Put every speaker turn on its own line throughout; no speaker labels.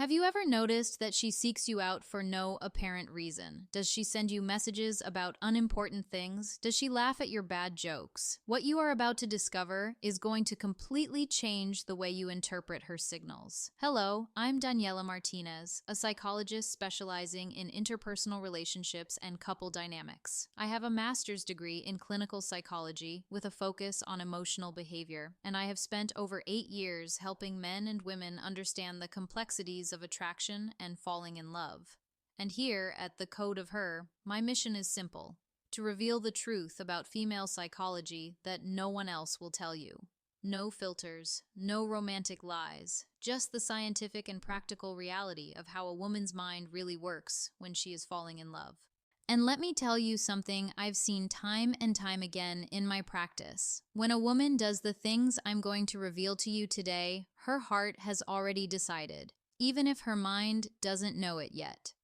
Have you ever noticed that she seeks you out for no apparent reason? Does she send you messages about unimportant things? Does she laugh at your bad jokes? What you are about to discover is going to completely change the way you interpret her signals. Hello, I'm Daniela Martinez, a psychologist specializing in interpersonal relationships and couple dynamics. I have a master's degree in clinical psychology with a focus on emotional behavior, and I have spent over 8 years helping men and women understand the complexities of attraction and falling in love. And here, at the Code of Her, my mission is simple: to reveal the truth about female psychology that no one else will tell you. No filters, no romantic lies, just the scientific and practical reality of how a woman's mind really works when she is falling in love. And let me tell you something I've seen time and time again in my practice. When a woman does the things I'm going to reveal to you today, her heart has already decided, even if her mind doesn't know it yet.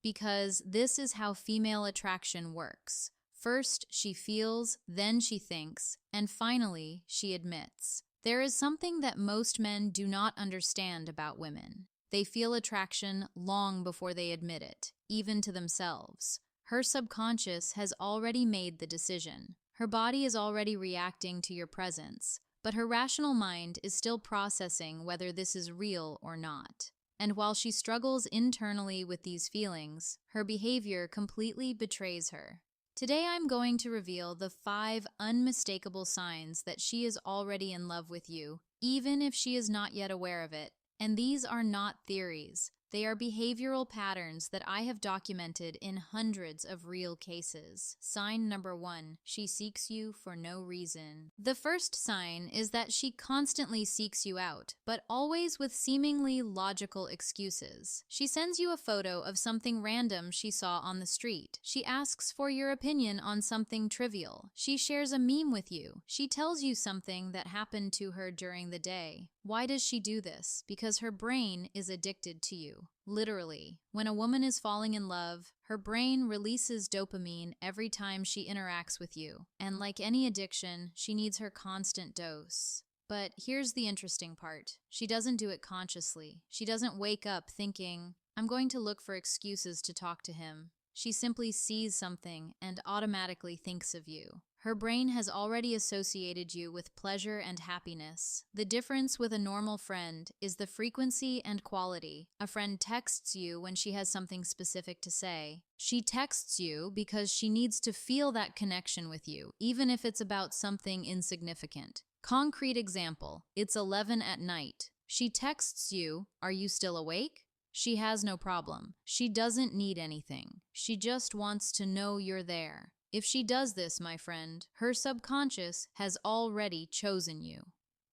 Because this is how female attraction works. First, she feels, then she thinks, and finally, she admits. There is something that most men do not understand about women. They feel attraction long before they admit it, even to themselves. Her subconscious has already made the decision. Her body is already reacting to your presence, but her rational mind is still processing whether this is real or not. And while she struggles internally with these feelings, her behavior completely betrays her. Today I'm going to reveal the 5 unmistakable signs that she is already in love with you, even if she is not yet aware of it. And these are not theories. They are behavioral patterns that I have documented in hundreds of real cases. Sign number 1, she seeks you for no reason. The first sign is that she constantly seeks you out, but always with seemingly logical excuses. She sends you a photo of something random she saw on the street. She asks for your opinion on something trivial. She shares a meme with you. She tells you something that happened to her during the day. Why does she do this? Because her brain is addicted to you. Literally, when a woman is falling in love, her brain releases dopamine every time she interacts with you. And like any addiction, she needs her constant dose. But here's the interesting part. She doesn't do it consciously. She doesn't wake up thinking, I'm going to look for excuses to talk to him. She simply sees something and automatically thinks of you. Her brain has already associated you with pleasure and happiness. The difference with a normal friend is the frequency and quality. A friend texts you when she has something specific to say. She texts you because she needs to feel that connection with you, even if it's about something insignificant. Concrete example, it's 11 at night. She texts you, are you still awake? She has no problem. She doesn't need anything. She just wants to know you're there. If she does this, my friend, her subconscious has already chosen you.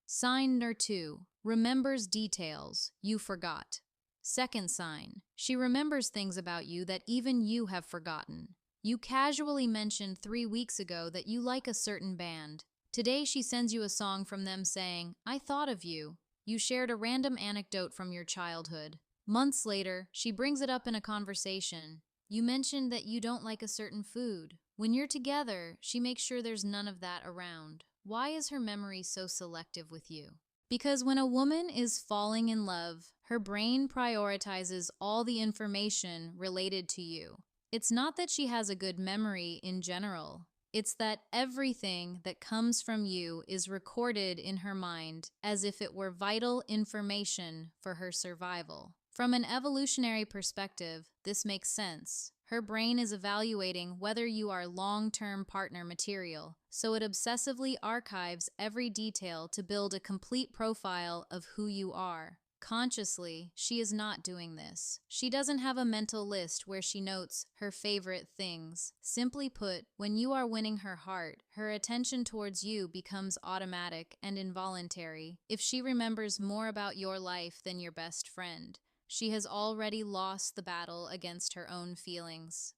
Sign number 2, remembers details you forgot. Second sign, she remembers things about you that even you have forgotten. You casually mentioned 3 weeks ago that you like a certain band. Today she sends you a song from them saying, I thought of you. You shared a random anecdote from your childhood. Months later, she brings it up in a conversation. You mentioned that you don't like a certain food. When you're together, she makes sure there's none of that around. Why is her memory so selective with you? Because when a woman is falling in love, her brain prioritizes all the information related to you. It's not that she has a good memory in general. It's that everything that comes from you is recorded in her mind as if it were vital information for her survival. From an evolutionary perspective, this makes sense. Her brain is evaluating whether you are long-term partner material, so it obsessively archives every detail to build a complete profile of who you are. Consciously, she is not doing this. She doesn't have a mental list where she notes her favorite things. Simply put, when you are winning her heart, her attention towards you becomes automatic and involuntary. If she remembers more about your life than your best friend, she has already lost the battle against her own feelings.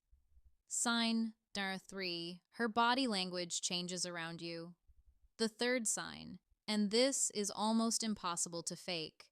Sign number 3, her body language changes around you. The third sign, and this is almost impossible to fake.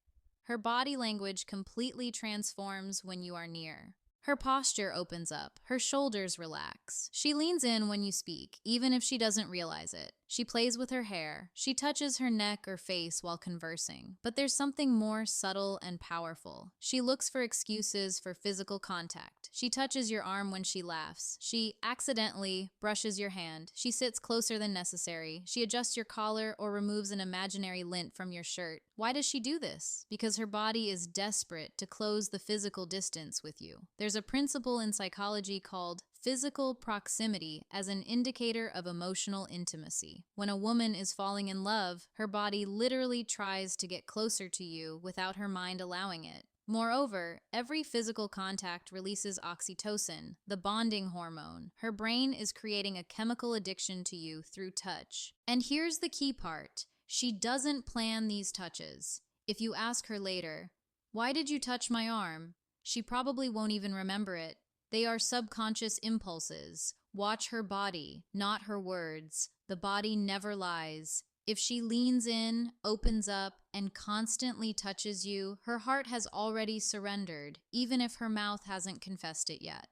Her body language completely transforms when you are near. Her posture opens up, her shoulders relax. She leans in when you speak, even if she doesn't realize it. She plays with her hair. She touches her neck or face while conversing. But there's something more subtle and powerful. She looks for excuses for physical contact. She touches your arm when she laughs. She accidentally brushes your hand. She sits closer than necessary. She adjusts your collar or removes an imaginary lint from your shirt. Why does she do this? Because her body is desperate to close the physical distance with you. There's a principle in psychology called physical proximity as an indicator of emotional intimacy. When a woman is falling in love, her body literally tries to get closer to you without her mind allowing it. Moreover, every physical contact releases oxytocin, the bonding hormone. Her brain is creating a chemical addiction to you through touch. And here's the key part. She doesn't plan these touches. If you ask her later, "Why did you touch my arm?" she probably won't even remember it. They are subconscious impulses. Watch her body, not her words. The body never lies. If she leans in, opens up, and constantly touches you, her heart has already surrendered, even if her mouth hasn't confessed it yet.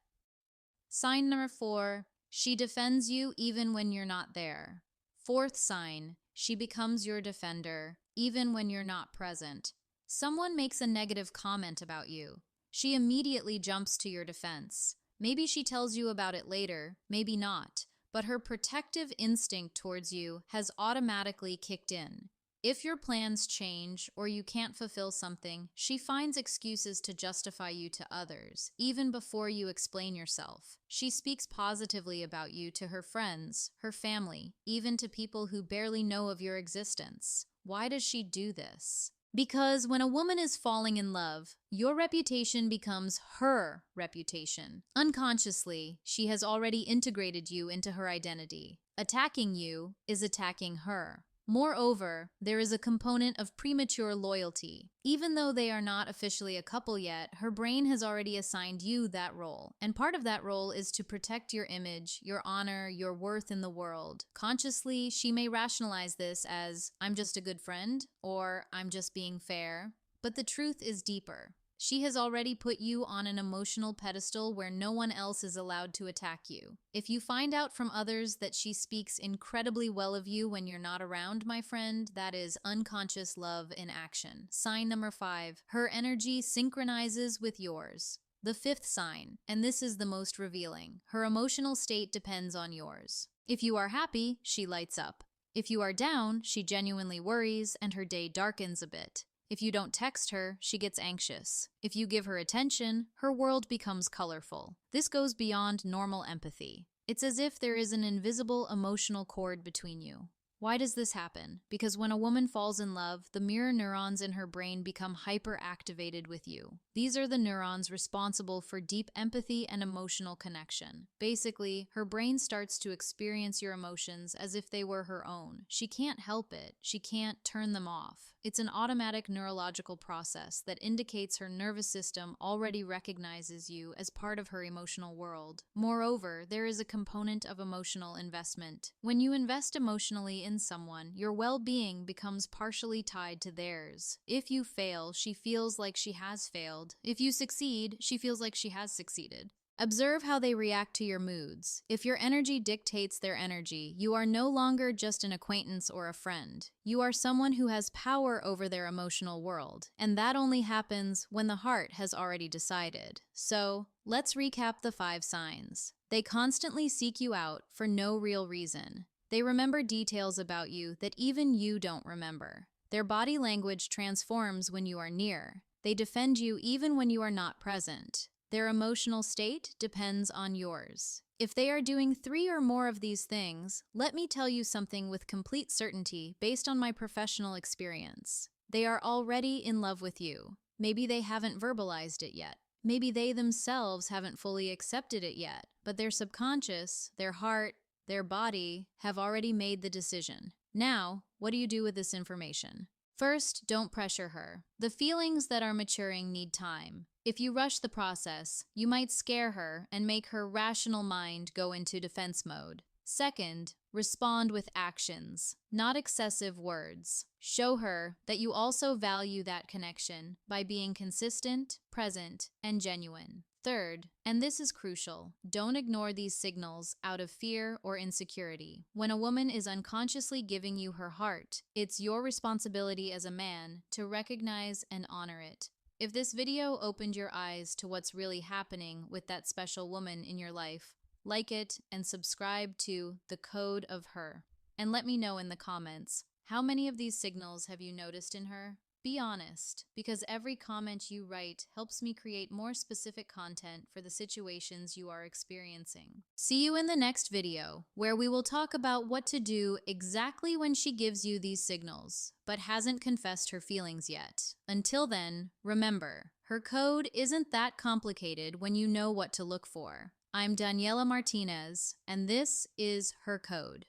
Sign number 4, she defends you even when you're not there. Fourth sign, she becomes your defender, even when you're not present. Someone makes a negative comment about you. She immediately jumps to your defense. Maybe she tells you about it later, maybe not, but her protective instinct towards you has automatically kicked in. If your plans change or you can't fulfill something, she finds excuses to justify you to others, even before you explain yourself. She speaks positively about you to her friends, her family, even to people who barely know of your existence. Why does she do this? Because when a woman is falling in love, your reputation becomes her reputation. Unconsciously, she has already integrated you into her identity. Attacking you is attacking her. Moreover, there is a component of premature loyalty. Even though they are not officially a couple yet, her brain has already assigned you that role. And part of that role is to protect your image, your honor, your worth in the world. Consciously, she may rationalize this as, "I'm just a good friend," or "I'm just being fair." But the truth is deeper. She has already put you on an emotional pedestal where no one else is allowed to attack you. If you find out from others that she speaks incredibly well of you when you're not around, my friend, that is unconscious love in action. Sign number 5, her energy synchronizes with yours. The fifth sign, and this is the most revealing, her emotional state depends on yours. If you are happy, she lights up. If you are down, she genuinely worries and her day darkens a bit. If you don't text her, she gets anxious. If you give her attention, her world becomes colorful. This goes beyond normal empathy. It's as if there is an invisible emotional cord between you. Why does this happen? Because when a woman falls in love, the mirror neurons in her brain become hyperactivated with you. These are the neurons responsible for deep empathy and emotional connection. Basically, her brain starts to experience your emotions as if they were her own. She can't help it. She can't turn them off. It's an automatic neurological process that indicates her nervous system already recognizes you as part of her emotional world. Moreover, there is a component of emotional investment. When you invest emotionally in someone, your well-being becomes partially tied to theirs. If you fail, she feels like she has failed. If you succeed, she feels like she has succeeded. Observe how they react to your moods. If your energy dictates their energy, you are no longer just an acquaintance or a friend. You are someone who has power over their emotional world, and that only happens when the heart has already decided. So, let's recap the 5 signs. They constantly seek you out for no real reason. They remember details about you that even you don't remember. Their body language transforms when you are near. They defend you even when you are not present. Their emotional state depends on yours. If they are doing 3 or more of these things, let me tell you something with complete certainty based on my professional experience. They are already in love with you. Maybe they haven't verbalized it yet. Maybe they themselves haven't fully accepted it yet, but their subconscious, their heart, their body have already made the decision. Now, what do you do with this information? First, don't pressure her. The feelings that are maturing need time. If you rush the process, you might scare her and make her rational mind go into defense mode. Second, respond with actions, not excessive words. Show her that you also value that connection by being consistent, present, and genuine. Third, and this is crucial, don't ignore these signals out of fear or insecurity. When a woman is unconsciously giving you her heart, it's your responsibility as a man to recognize and honor it. If this video opened your eyes to what's really happening with that special woman in your life, like it and subscribe to The Code of Her. And let me know in the comments, how many of these signals have you noticed in her? Be honest, because every comment you write helps me create more specific content for the situations you are experiencing. See you in the next video, where we will talk about what to do exactly when she gives you these signals, but hasn't confessed her feelings yet. Until then, remember, her code isn't that complicated when you know what to look for. I'm Daniela Martinez, and this is Her Code.